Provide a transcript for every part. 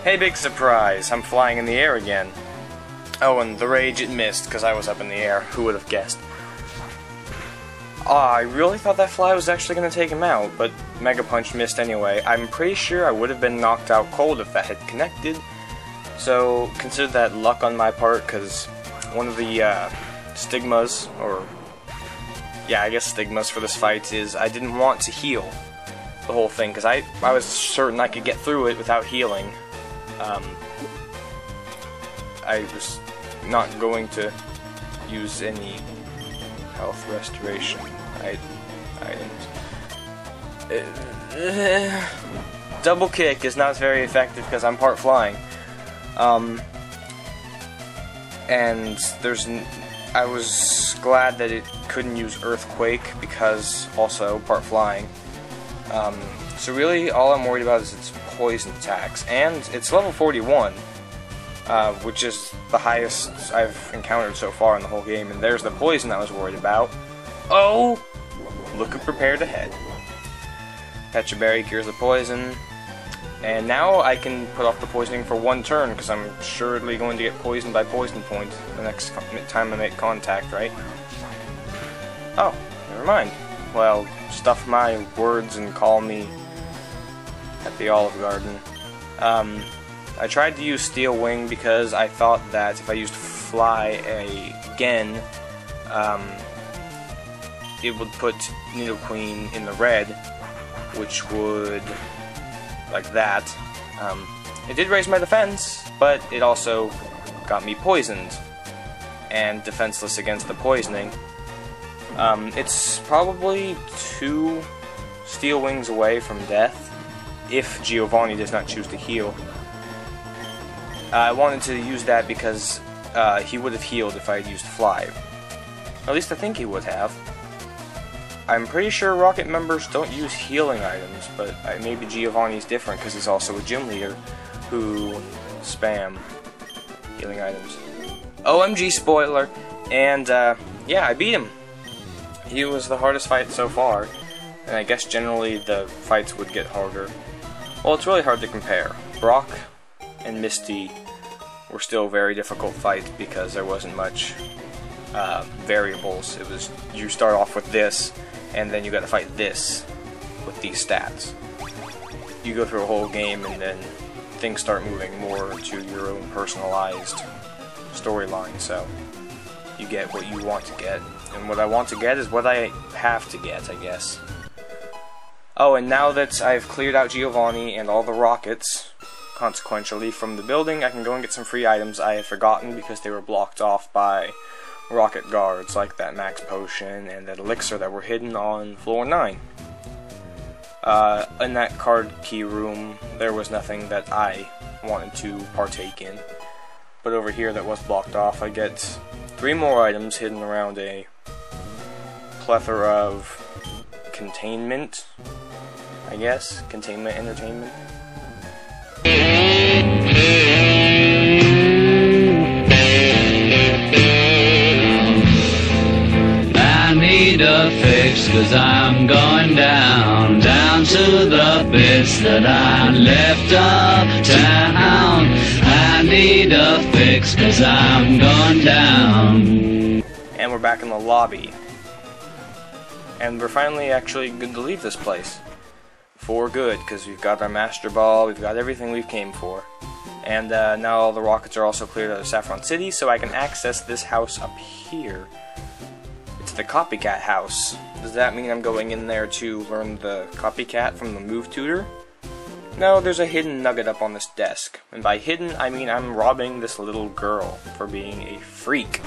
Hey, big surprise! I'm flying in the air again. Oh, and the rage, it missed, because I was up in the air. Who would have guessed? I really thought that fly was actually going to take him out, but Mega Punch missed anyway. I'm pretty sure I would have been knocked out cold if that had connected. So, consider that luck on my part, because one of the stigmas, or yeah, I guess stigmas for this fight is I didn't want to heal the whole thing, because I was certain I could get through it without healing. I was not going to use any health restoration items. Double kick is not very effective because I'm part flying. And I was glad that it couldn't use Earthquake because also part flying. So really all I'm worried about is its poison attacks, and it's level 41, which is the highest I've encountered so far in the whole game, and there's the poison I was worried about. Oh! Look who prepared ahead. Pecha Berry cures the poison, and now I can put off the poisoning for one turn, because I'm surely going to get poisoned by Poison Point the next time I make contact, right? Oh, never mind. Well, stuff my words and call me at the Olive Garden. I tried to use Steel Wing because I thought that if I used Fly again, it would put Nidoqueen in the red, which would, like that. It did raise my defense, but it also got me poisoned and defenseless against the poisoning. It's probably 2 Steel Wings away from death, if Giovanni does not choose to heal. I wanted to use that because he would have healed if I had used Fly. Or at least I think he would have. I'm pretty sure Rocket members don't use healing items, but maybe Giovanni's different because he's also a gym leader who spam healing items. OMG spoiler! And yeah, I beat him. He was the hardest fight so far, and I guess generally the fights would get harder. Well, it's really hard to compare. Brock and Misty were still very difficult fights because there wasn't much variables. It was, you start off with this, and then you gotta fight this with these stats. You go through a whole game, and then things start moving more to your own personalized storyline, so you get what you want to get. And what I want to get is what I have to get, I guess. Oh, and now that I've cleared out Giovanni and all the rockets, consequentially, from the building, I can go and get some free items I had forgotten because they were blocked off by rocket guards, like that max potion and that elixir that were hidden on floor 9. In that card key room, there was nothing that I wanted to partake in. But over here that was blocked off, I get 3 more items hidden around a plethora of containment, I guess? Containment entertainment? I need a fix, 'cause I'm going down to the bits that I left uptown. I need a fix, 'cause I'm going down. And we're back in the lobby. And we're finally actually good to leave this place. For good, because we've got our Master Ball, we've got everything we came for. And now all the rockets are also cleared out of Saffron City, so I can access this house up here. It's the Copycat house. Does that mean I'm going in there to learn the Copycat from the Move Tutor? No, there's a hidden nugget up on this desk. And by hidden, I mean I'm robbing this little girl for being a freak.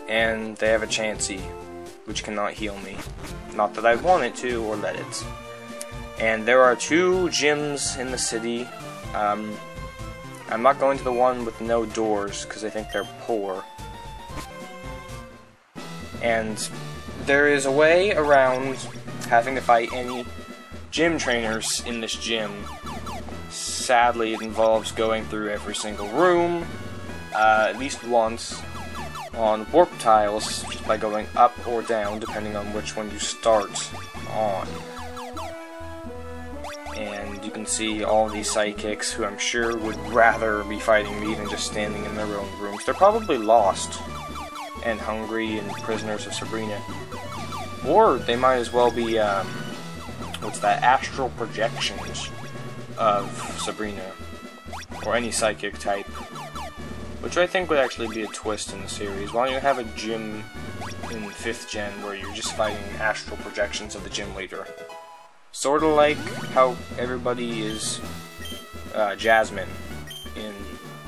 And they have a Chansey, which cannot heal me. Not that I want it to, or let it. And there are 2 gyms in the city. I'm not going to the one with no doors, because I think they're poor. And there is a way around having to fight any gym trainers in this gym. Sadly, it involves going through every single room, at least once, on warp tiles, just by going up or down, depending on which one you start on. And you can see all these sidekicks who I'm sure would rather be fighting me than just standing in their own rooms. They're probably lost and hungry and prisoners of Sabrina. Or they might as well be, what's that, astral projections of Sabrina. Or any psychic type. Which I think would actually be a twist in the series. Why don't you have a gym in 5th gen where you're just fighting astral projections of the gym leader? Sort of like how everybody is Jasmine in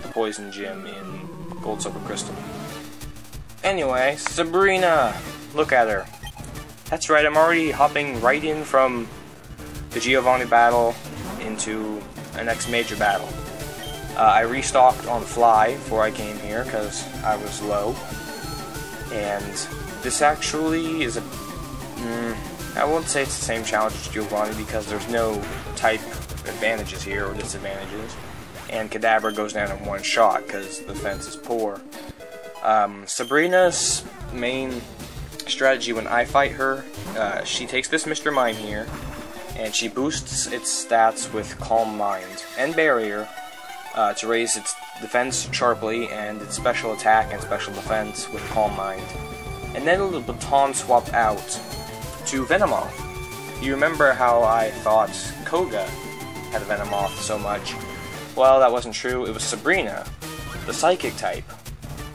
the Poison Gym in Gold, Silver, Crystal. Anyway, Sabrina! Look at her. That's right, I'm already hopping right in from the Giovanni battle into the next major battle. I restocked on the fly before I came here because I was low. And this actually is a... I won't say it's the same challenge as Giovanni because there's no type advantages here or disadvantages. And Kadabra goes down in one shot because the defense is poor. Sabrina's main strategy when I fight her, she takes this Mr. Mime here, and she boosts its stats with Calm Mind and Barrier to raise its defense sharply and its special attack and special defense with Calm Mind. And then the baton swapped out to Venomoth. You remember how I thought Koga had a Venomoth so much? Well, that wasn't true. It was Sabrina, the Psychic type,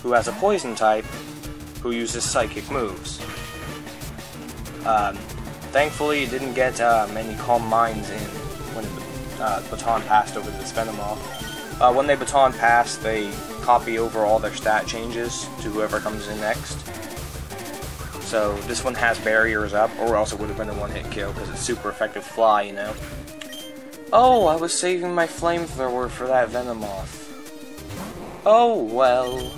who has a Poison type, who uses Psychic moves. Thankfully, it didn't get many Calm Minds in when the baton passed over to this Venomoth. When they baton pass, they copy over all their stat changes to whoever comes in next. So this one has barriers up, or else it would have been a one-hit kill because it's super effective fly, you know. Oh, I was saving my flamethrower for that Venomoth. Oh well.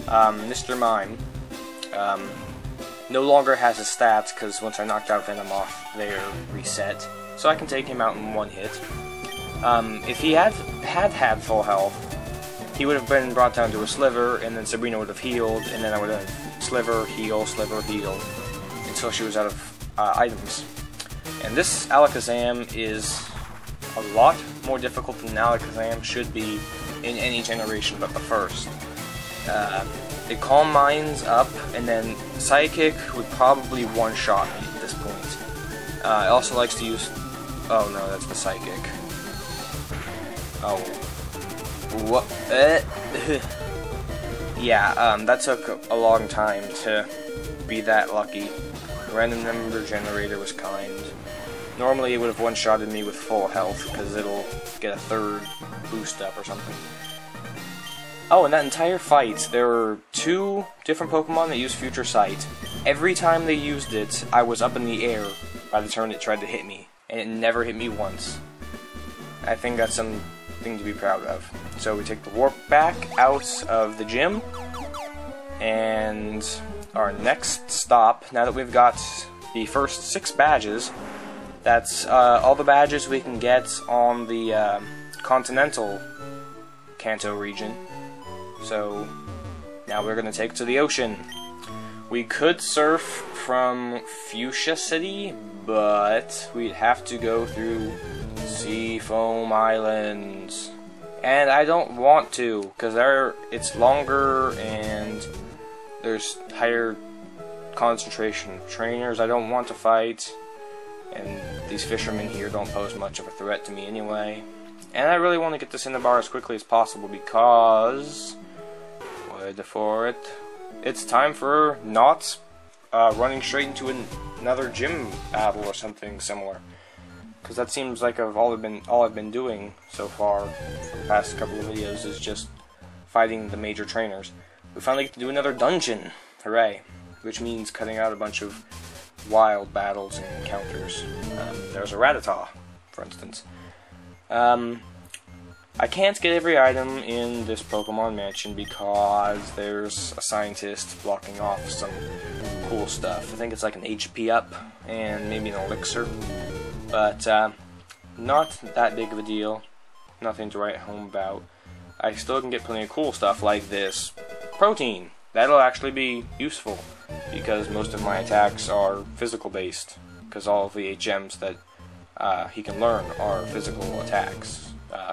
Mr. Mime no longer has his stats because once I knocked out Venomoth, they're reset. So I can take him out in one hit. If he had full health, he would have been brought down to a sliver, and then Sabrina would have healed, and then I would have sliver, heal, until she was out of items. And this Alakazam is a lot more difficult than Alakazam should be in any generation but the first. It Calm Minds up, and then Psychic would probably one-shot me at this point. It also likes to use... Oh no, that's the Psychic. Oh. What? Yeah, that took a long time to be that lucky. Random number generator was kind. Normally it would have one-shotted me with full health, because it'll get a third boost up or something. Oh, in that entire fight, there were 2 different Pokemon that used Future Sight. Every time they used it, I was up in the air by the turn it tried to hit me, and it never hit me once. I think that's something to be proud of. So we take the warp back out of the gym, and our next stop, now that we've got the first 6 badges, that's all the badges we can get on the continental Kanto region. So now we're going to take to the ocean. We could surf from Fuchsia City, but we'd have to go through Seafoam Islands. And I don't want to, because it's longer and there's higher concentration of trainers I don't want to fight. And these fishermen here don't pose much of a threat to me anyway. And I really want to get to Cinnabar as quickly as possible because... wait for it. It's time for not running straight into another gym battle or something similar. Because that seems like all I've been doing so far for the past couple of videos is just fighting the major trainers. We finally get to do another dungeon. Hooray. Which means cutting out a bunch of wild battles and encounters. There's a Rattata, for instance. I can't get every item in this Pokemon Mansion because there's a scientist blocking off some cool stuff. I think it's like an HP up and maybe an elixir. But not that big of a deal. Nothing to write home about. I still can get plenty of cool stuff like this protein. That'll actually be useful because most of my attacks are physical based because all of the HMs that he can learn are physical attacks.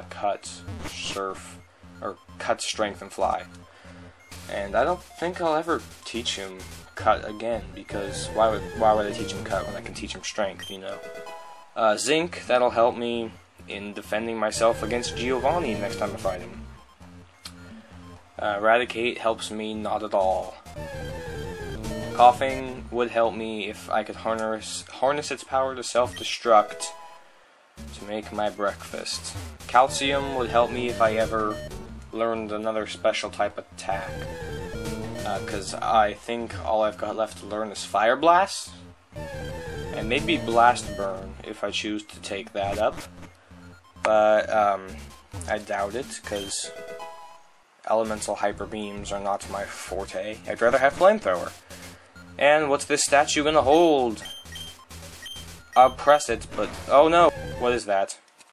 Cut, surf, or cut, strength, and fly. And I don't think I'll ever teach him cut again, because why would I teach him cut when I can teach him strength, you know? Zinc, that'll help me in defending myself against Giovanni next time I fight him. Eradicate helps me not at all. Coughing would help me if I could harness its power to self-destruct to make my breakfast. Calcium would help me if I ever learned another special type of attack. Because I think all I've got left to learn is Fire Blast, and maybe Blast Burn if I choose to take that up. But I doubt it, because elemental hyper beams are not my forte. I'd rather have Flamethrower. And what's this statue gonna hold? I'll press it, but oh no! What is that?